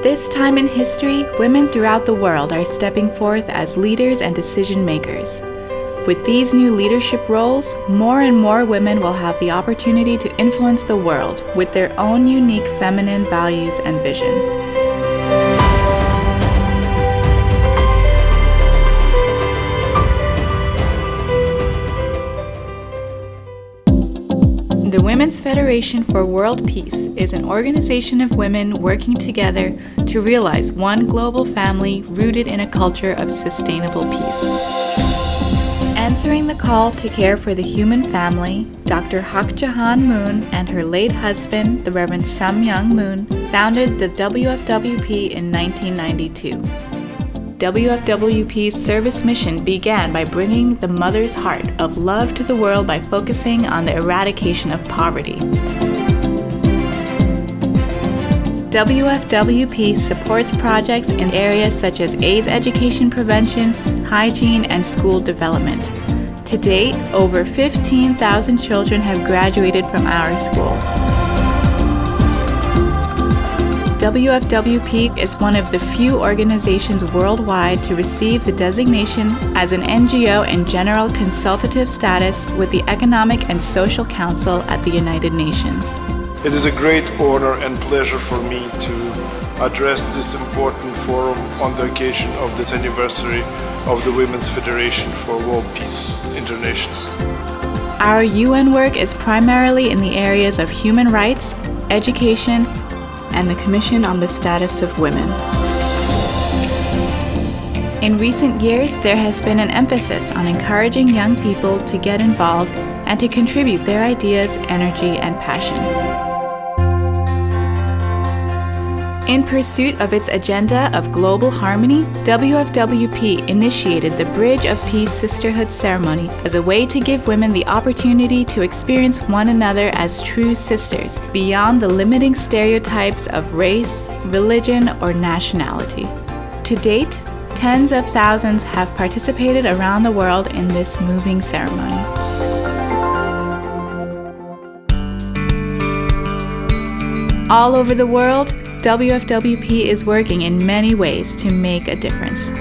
this time in history, women throughout the world are stepping forth as leaders and decision makers. With these new leadership roles, more and more women will have the opportunity to influence the world with their own unique feminine values and vision. The Women's Federation for World Peace is an organization of women working together to realize one global family rooted in a culture of sustainable peace. Answering the call to care for the human family, Dr. Hak Jahan Moon and her late husband, the Reverend Samyang Moon, founded the WFWP in 1992. WFWP's service mission began by bringing the mother's heart of love to the world by focusing on the eradication of poverty. WFWP supports projects in areas such as AIDS education prevention, hygiene, and school development. To date, over 15,000 children have graduated from our schools. WFWP is one of the few organizations worldwide to receive the designation as an NGO in General Consultative Status with the Economic and Social Council at the United Nations. It is a great honor and pleasure for me to address this important forum on the occasion of this anniversary of the Women's Federation for World Peace International. Our UN work is primarily in the areas of human rights, education, and the Commission on the Status of Women. In recent years, there has been an emphasis on encouraging young people to get involved and to contribute their ideas, energy, and passion. In pursuit of its agenda of global harmony, WFWP initiated the Bridge of Peace Sisterhood ceremony as a way to give women the opportunity to experience one another as true sisters, beyond the limiting stereotypes of race, religion, or nationality. To date, tens of thousands have participated around the world in this moving ceremony. All over the world, WFWP is working in many ways to make a difference.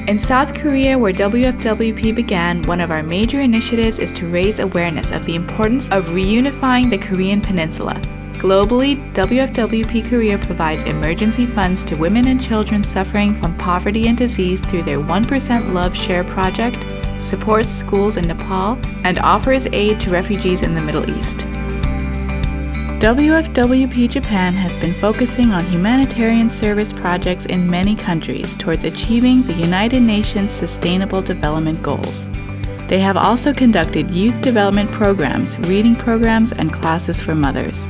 In South Korea, where WFWP began, one of our major initiatives is to raise awareness of the importance of reunifying the Korean peninsula. Globally, WFWP Korea provides emergency funds to women and children suffering from poverty and disease through their 1% Love Share project, supports schools in Nepal, and offers aid to refugees in the Middle East. WFWP Japan has been focusing on humanitarian service projects in many countries towards achieving the United Nations Sustainable Development Goals. They have also conducted youth development programs, reading programs, and classes for mothers.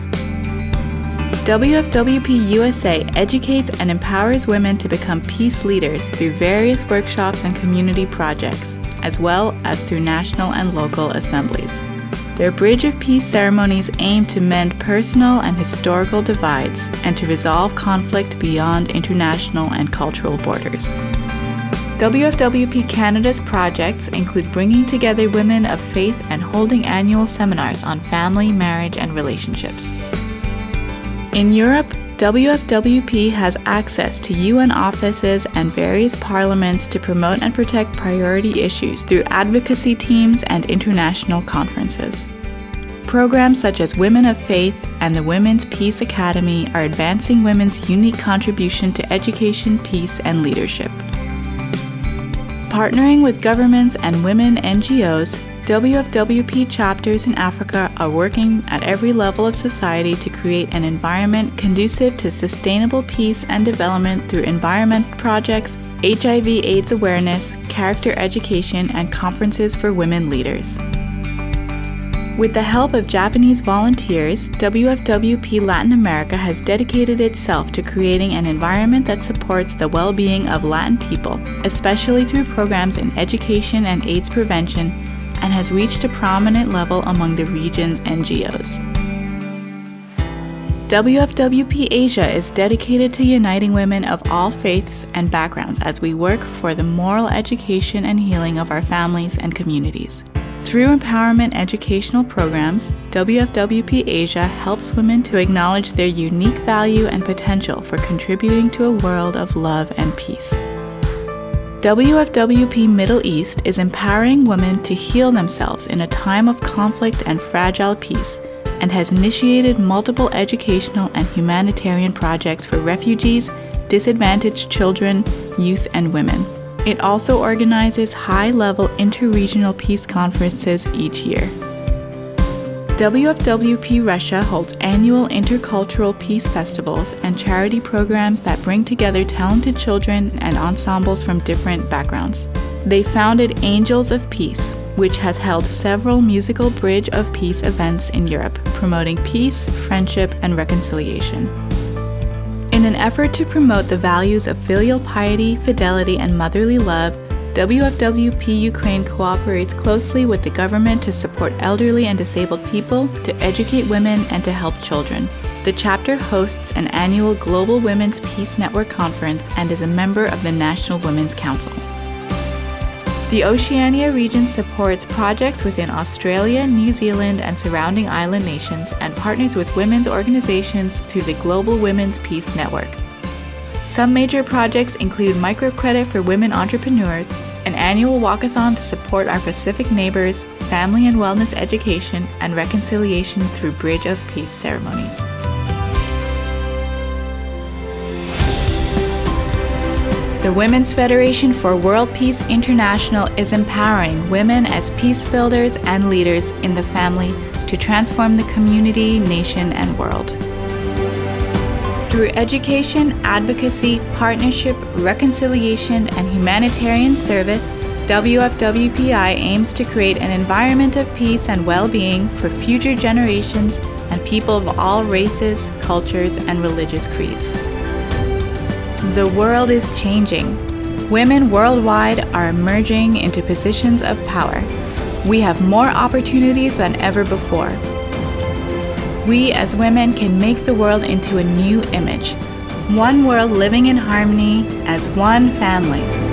WFWP USA educates and empowers women to become peace leaders through various workshops and community projects, as well as through national and local assemblies. Their Bridge of Peace ceremonies aim to mend personal and historical divides and to resolve conflict beyond international and cultural borders. WFWP Canada's projects include bringing together women of faith and holding annual seminars on family, marriage, and relationships. In Europe, WFWP has access to UN offices and various parliaments to promote and protect priority issues through advocacy teams and international conferences. Programs such as Women of Faith and the Women's Peace Academy are advancing women's unique contribution to education, peace, and leadership. Partnering with governments and women NGOs, WFWP chapters in Africa are working at every level of society to create an environment conducive to sustainable peace and development through environment projects, HIV/AIDS awareness, character education, and conferences for women leaders. With the help of Japanese volunteers, WFWP Latin America has dedicated itself to creating an environment that supports the well-being of Latin people, especially through programs in education and AIDS prevention, and has reached a prominent level among the region's NGOs. WFWP Asia is dedicated to uniting women of all faiths and backgrounds as we work for the moral education and healing of our families and communities. Through empowerment educational programs, WFWP Asia helps women to acknowledge their unique value and potential for contributing to a world of love and peace. WFWP Middle East is empowering women to heal themselves in a time of conflict and fragile peace, and has initiated multiple educational and humanitarian projects for refugees, disadvantaged children, youth, and women. It also organizes high-level interregional peace conferences each year. WFWP Russia holds annual intercultural peace festivals and charity programs that bring together talented children and ensembles from different backgrounds. They founded Angels of Peace, which has held several musical Bridge of Peace events in Europe, promoting peace, friendship, and reconciliation. In an effort to promote the values of filial piety, fidelity, and motherly love, WFWP Ukraine cooperates closely with the government to support elderly and disabled people, to educate women, and to help children. The chapter hosts an annual Global Women's Peace Network conference and is a member of the National Women's Council. The Oceania region supports projects within Australia, New Zealand, and surrounding island nations, and partners with women's organizations through the Global Women's Peace Network. Some major projects include microcredit for women entrepreneurs, an annual walkathon to support our Pacific neighbors, family and wellness education, and reconciliation through Bridge of Peace ceremonies. The Women's Federation for World Peace International is empowering women as peace builders and leaders in the family to transform the community, nation, and world. Through education, advocacy, partnership, reconciliation, and humanitarian service, WFWPI aims to create an environment of peace and well-being for future generations and people of all races, cultures, and religious creeds. The world is changing. Women worldwide are emerging into positions of power. We have more opportunities than ever before. We as women can make the world into a new image. One world living in harmony as one family.